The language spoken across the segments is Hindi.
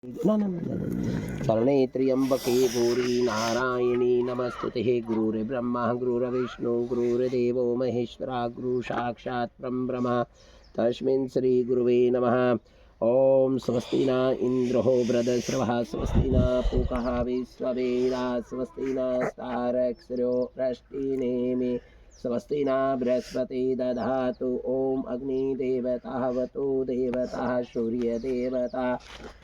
शरणे त्र्यंबके गौरी नारायणी नमस्तुते। गुरुर्ब्रह्मा गुरुर्विष्णु गुरुर्देवो महेश्वरा गुरु साक्षात् परब्रह्म तस्मिन् श्री गुरुवे नमः। ओम स्वस्ति न इंद्रो वृद्धश्रवः स्वस्ति न पूकः विश्ववेदाः स्वस्ति नस्तार्क्ष्यो अरिष्टनेमिः स्वस्ति न बृहस्पति दधातु। ओम अग्निदेवतावतु देवता सूर्यदेवता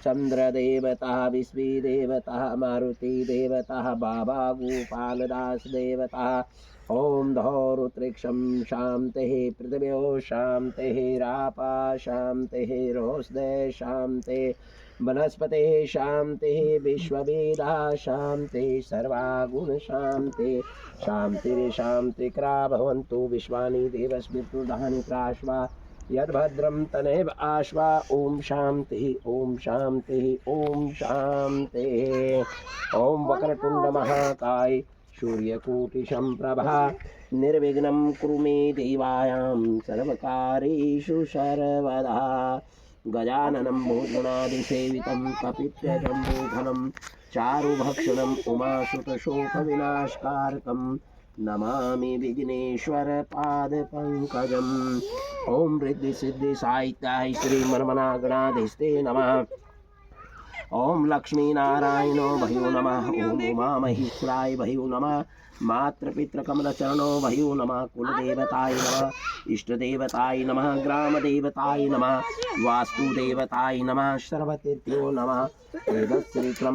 चंद्रदेवता विश्वदेवता मारुतिदेवता बाबा गोपालदास देवता। ओम धौरुत्रिक्षं शांतिः पृथिव्यो शांतिः रापा शांतिः रोषदे शांतिः वनस्पते शांतिः विश्ववेदा शांतिः सर्वागुण शांतिः शांतिर्शांतिकरा भवन्तु विश्वानि देवस्मृतुर्धानि प्राश्वा यद्भद्रं तनैव आश्वा। ओम शांति ओम शांति ओम शांति। ओम वक्रतुंड महाकाय सूर्यकोटिसम्प्रभा निर्विघ्नं कुरु मे देवायां सर्वकार्येषु सर्वदा। गजाननं भूतगणादिसेवितं कपित्थजम्बूफलं चारुभक्षणम् उमासुतशोकविनाशकारकं नमामि विघ्नेश्वर पादपङ्कजम्। ओम रिद्धि सिद्धि साहित्याय श्री मनमना गणाधीस्ते नमः। ओम लक्ष्मी नारायणो भयो नमः। ओम उमा महेश्वराय भयो नमः। मातृपितृकमलचरणो भयो नमः। कुलदेवताय नमः। इष्टदेवताय नमः। ग्रामदेवताय नमः। वास्तुदेवताय नमः। सर्वतीर्थ्यो नमः। वेदश्रीक्रम